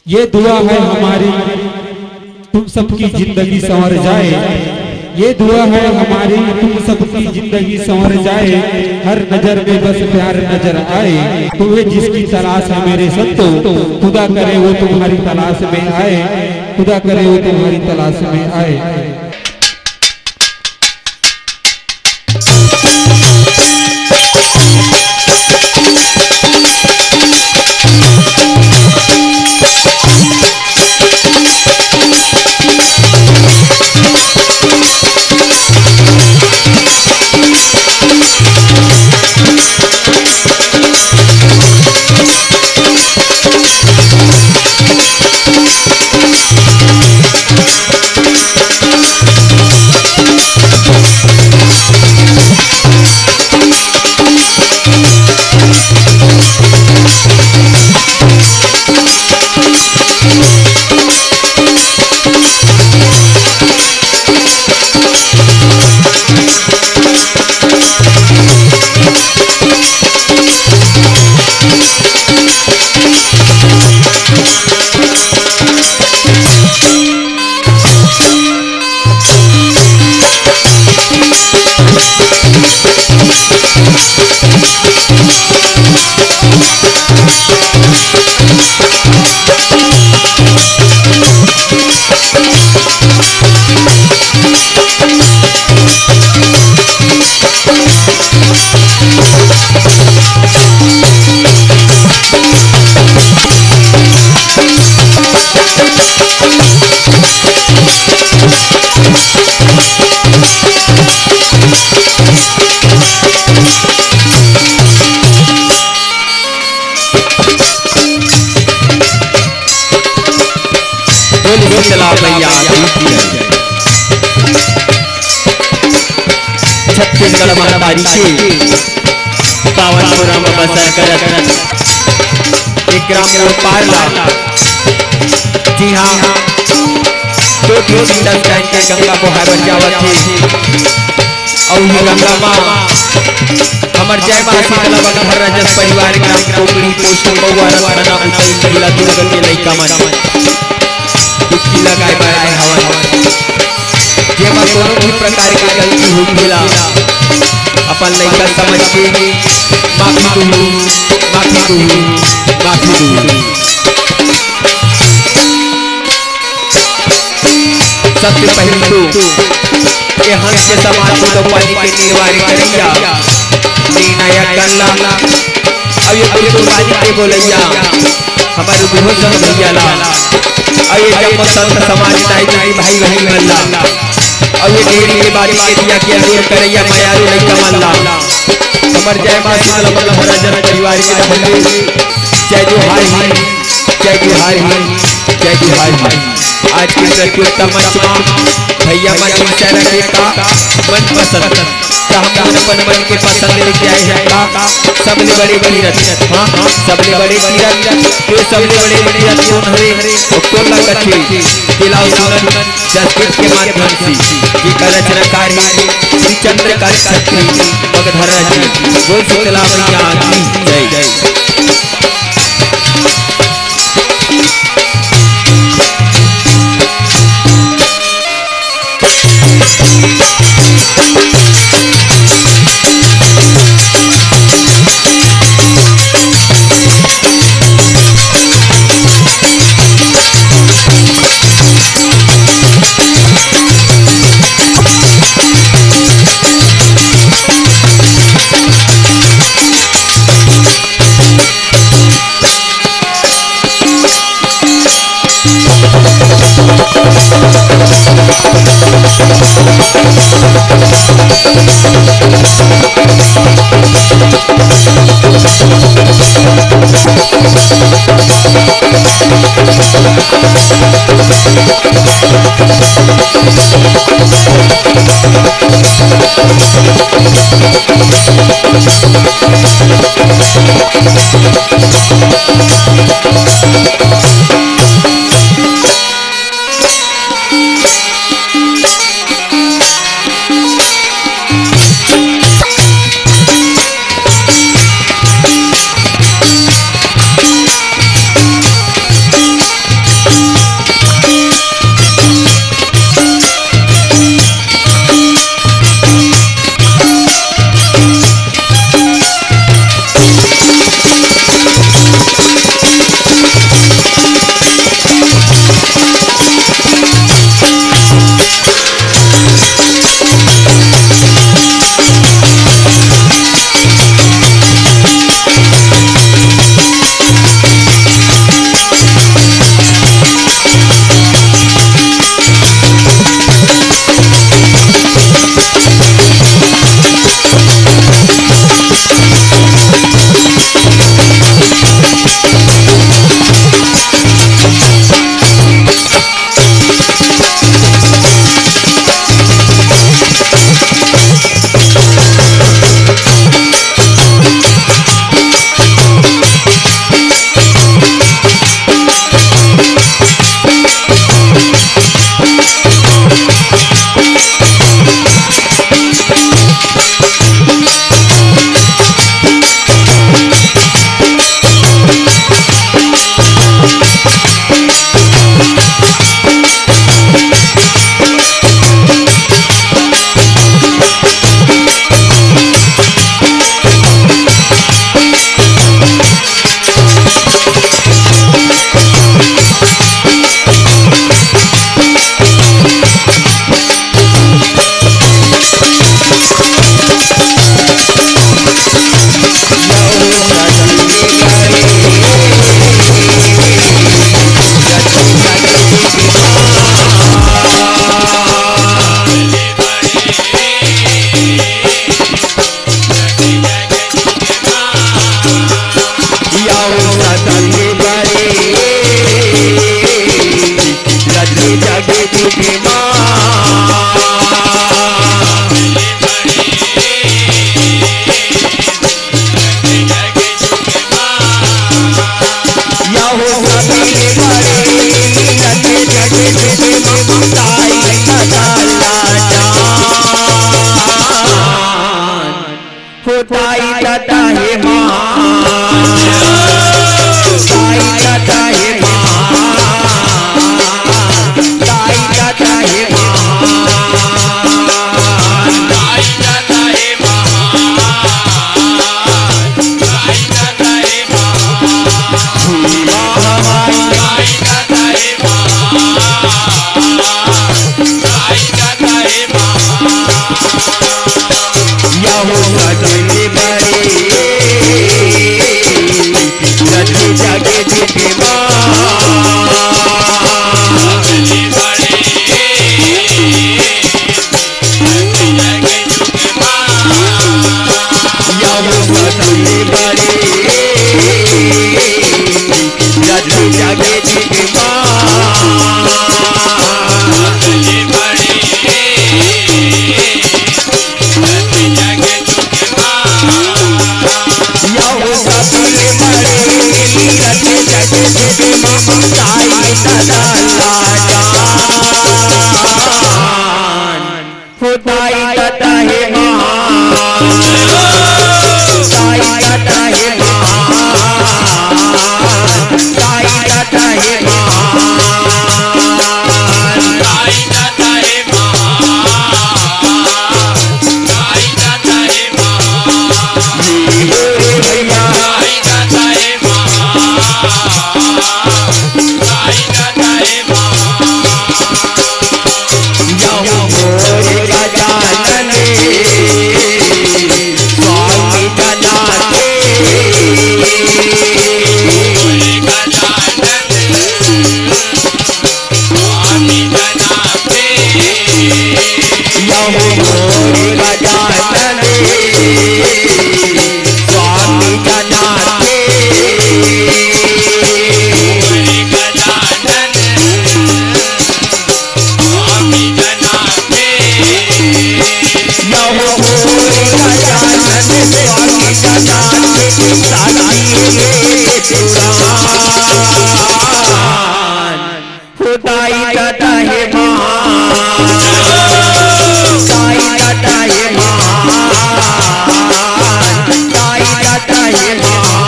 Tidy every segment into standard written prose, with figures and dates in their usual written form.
ये दुआ है हमारी तुम सबकी जिंदगी संवर जाए। ये दुआ है हमारी तुम सबकी जिंदगी संवर जाए। हर नजर में बस प्यार नजर आए। तुम्हें जिसकी तलाश है मेरे संतो, खुदा करे वो तुम्हारी तलाश में आए। खुदा करे वो तुम्हारी तलाश में आए। छत्तीसगढ़ महामारी के पावनपुरा में बसर करत एक ग्राम पारला। जी हाँ, दो टाइम के गंगा बहावत जावत थी और ये गंगा माँ हमार जय माँ शीतला बंधर रजत परिवार ग्राम कोकड़ी पोस्ट बउआरा थाना उतई जिला दुर्ग के लइका मन डुबकी लगाए बाय हवन। जेमा कोनो भी प्रकार की गलती हो गेला अपन लइका समझ के माफी दू सबसे पहले तो ये हंस के समाज को पानी के निर्वाह करैया निर्णायक करला। अब ये कुर्बानी के बोलैया हमारे बहुत भैया ला। अब ये जब संत समाज भाई भाई मल्ला। अब ये डेरी के बारी के दिया के अनुर करैया मायारू नहीं कमल्ला। हमार जय मां शीतला बंधर रजत परिवार के रहले जय जोहार जय जोहार। आज के प्रतियोगिता मंच में भैया मंच के का मन पसंद हम मन के पसंद लेके आए हैं का सबले बड़े कीरत। हाँ सबले बड़े कीरत के सबले बड़े कीरत कौन हरे टोला कछे दिलाओ सुनन जसपुर के माध्यम से ये का रचनाकार है श्री चंद्रकांत छत्री मगधर जी। बोल शीतला मैया की जय। यहो सभी बड़े नीरज जग जिसे ममताई तदाला जान होताई तदा हे मान ताई तदा हे मान ताई तदा हे मान ताई तदा हे मान ताई तदा हे यहो सजने बड़े रति जगे जिते यहो सजने बड़े रति जगे जिते होताई तदा हे मान ताई तदा हे मान ताई तदा हे मान ताई तदा हे मान ताई तदा हे मान भैया ताई तदा हे मान ताई तदा हे मान यहो मोरे गजानन स्वामी जनाते मोरे गजानन स्वामी जनाते यहो मोरे गजानन स्वामी जनाते मोरे गजानन स्वामी जनाते यहो मोरे गजानन स्वामी जनाते साजिए दुरान होताई तदा हे मान ताई तदा हे मान ताई तदा हे मान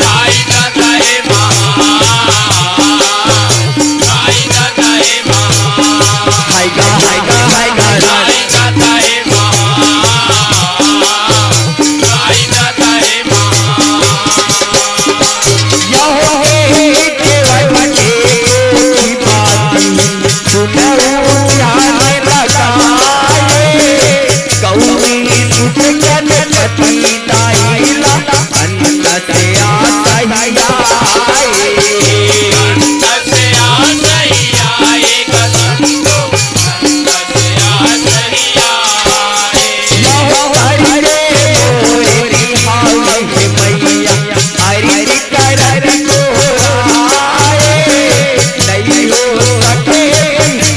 ताई तदा हे मान ताई तदा हे मान हाय गा ताई तदा हे मान ताई तदा हे यहो हे केवटे की बाती सुनऊ ध्यान लगाए गौरी सुत गणपति दाइला अंत से आसहिया अंत से आसहिया गसंतो अंत से आसहिया यहो हरे मोरे हाय हे मैया हरि करर को आए नहीं हो सके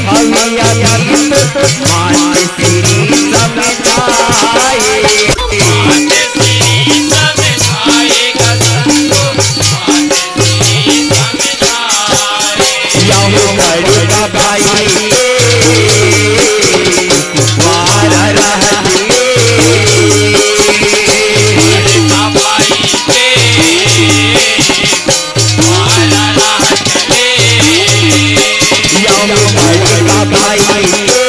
हमिया गीत मान श्री समझाए मान श्री समझाए गसंतो मान श्री समझाए यहो बड़का भाई कुमार रहते बड़का भाई के वाला रहते यहो बड़का भाई के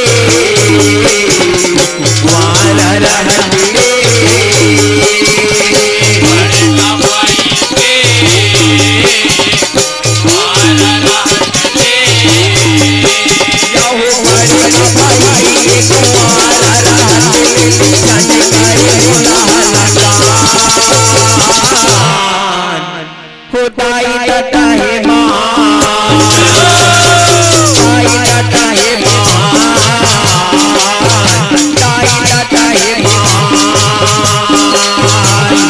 वाला रहते बड़का भाई के वाला रहते यहो बड़का भाई के वाला रहते जन करे होताई तदा हे मान ताई तदा हे मान ताई तदा हे मान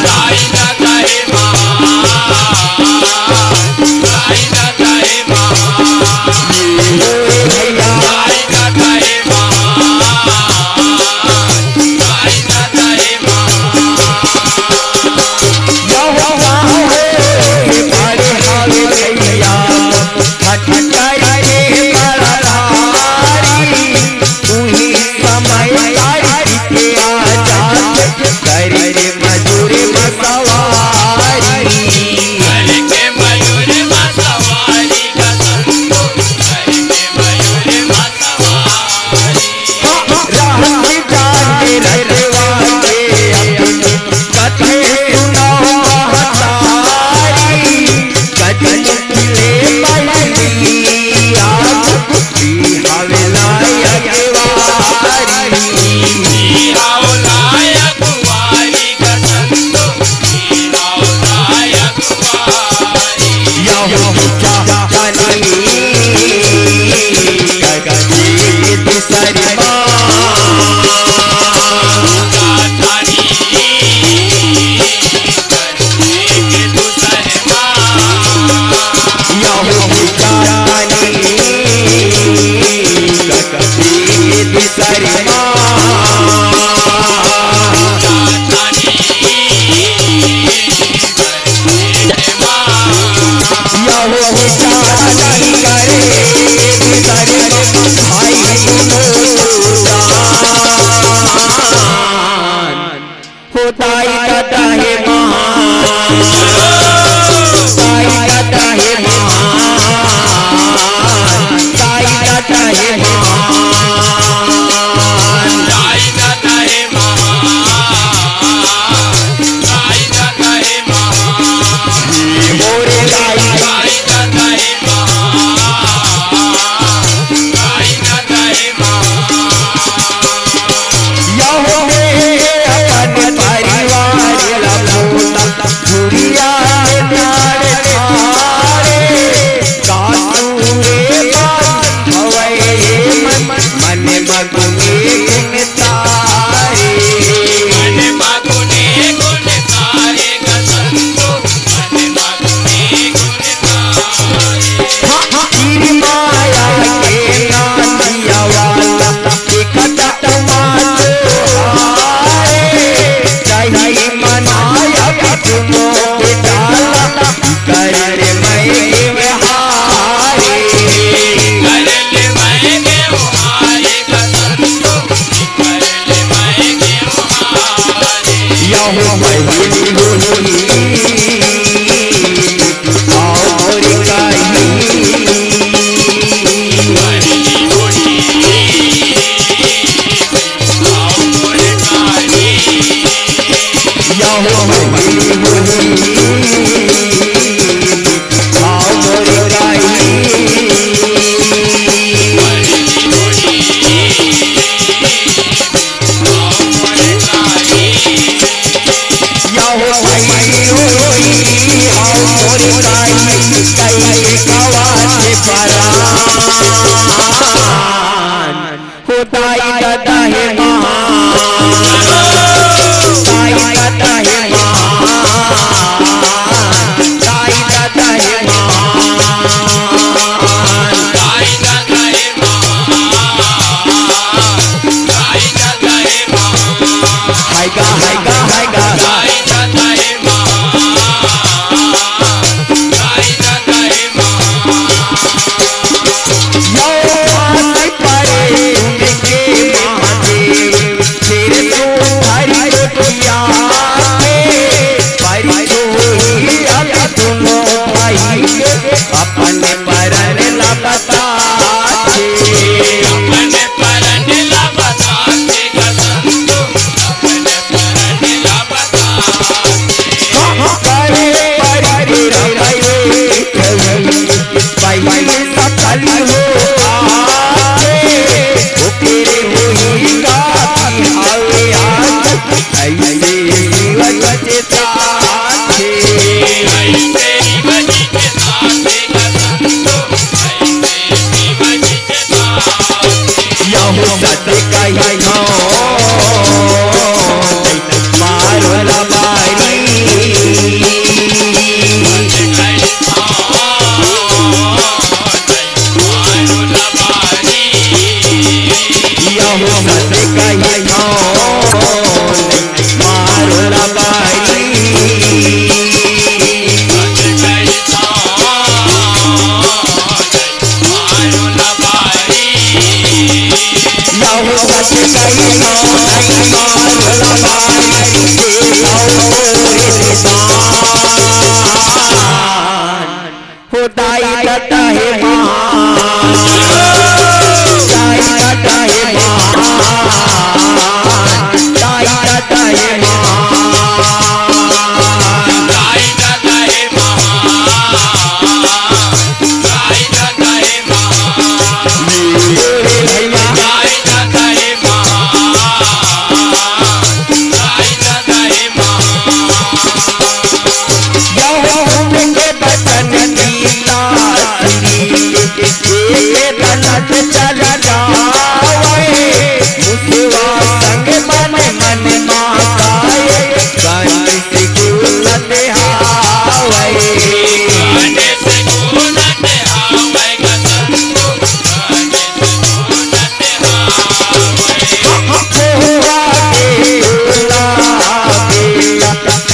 ताई तदा हे मान ताई तदा हे मान भैया ताई तदा हे मान ताई तदा हे मान यहो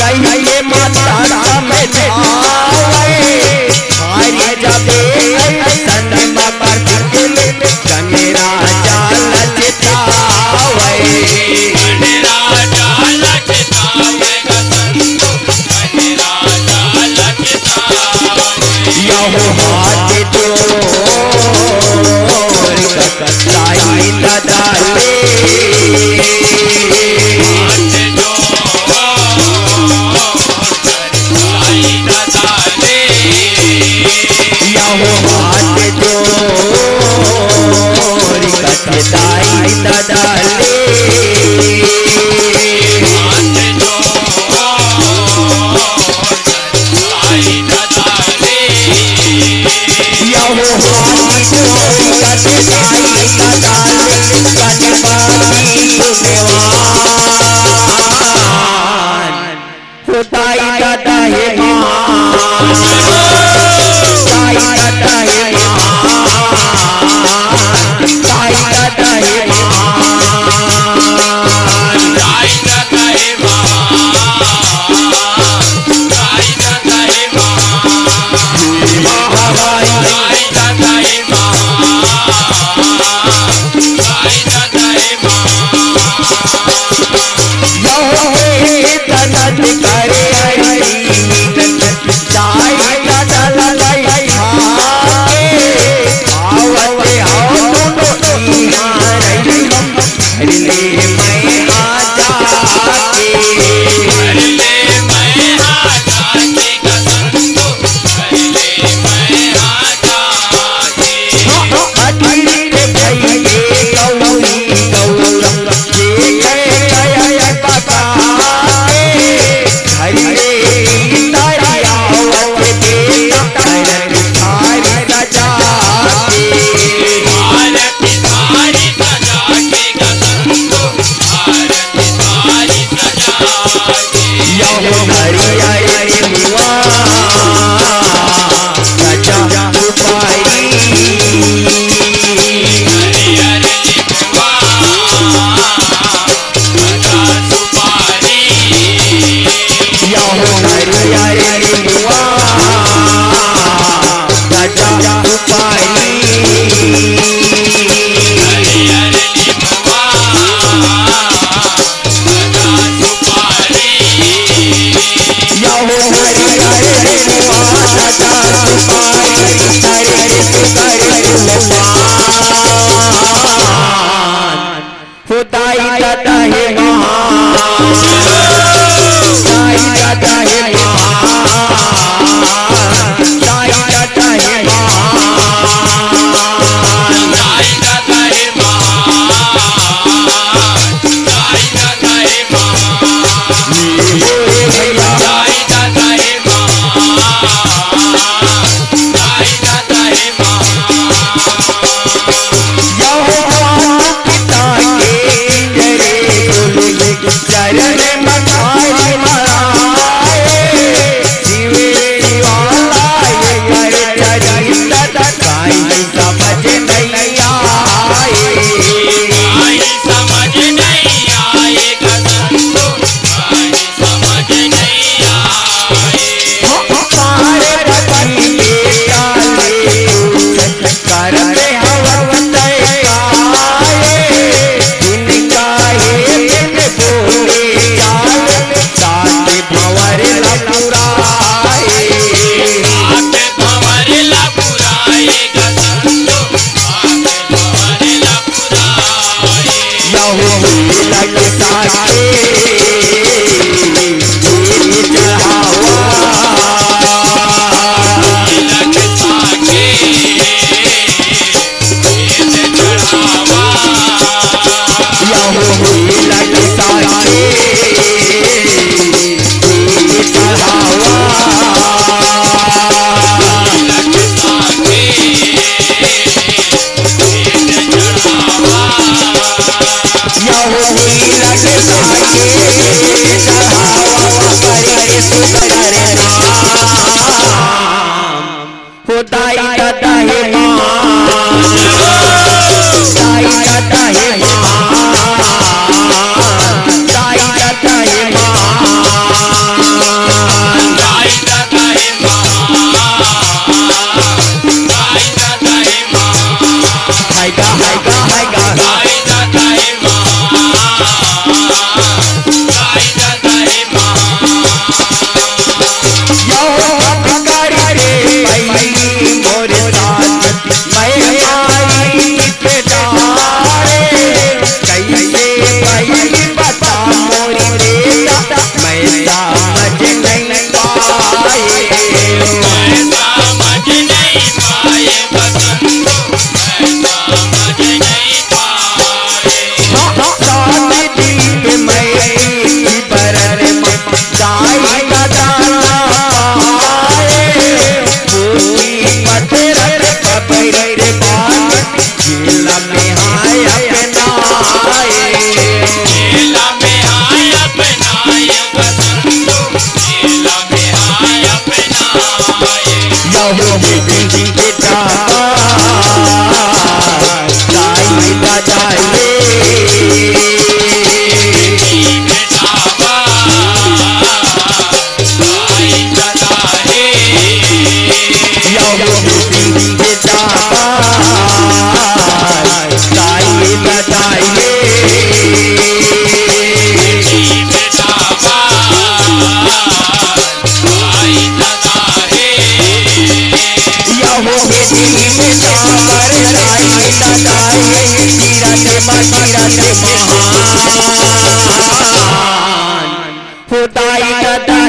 कहीं माता में हो हाथ जोड़ कसाई दादा ले या हो हाथ जोड़ कसाई दादा ले यहो बेटी बेटा दाई दादा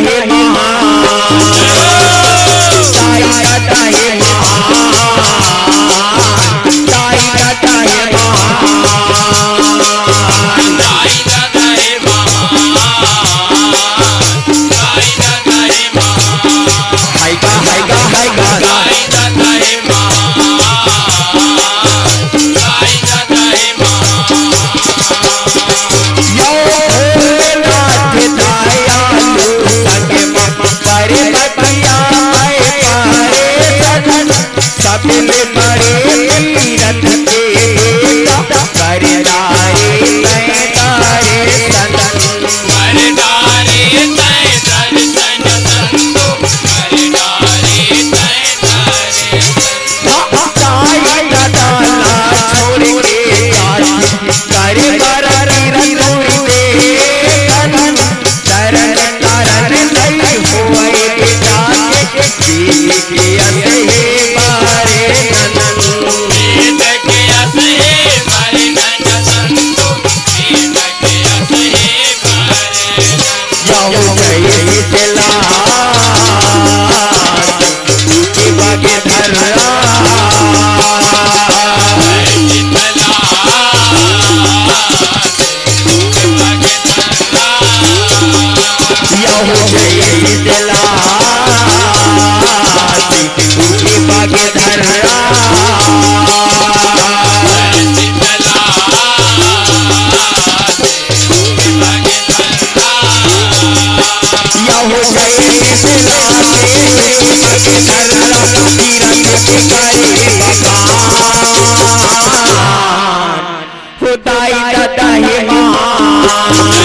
खुदाई दादा है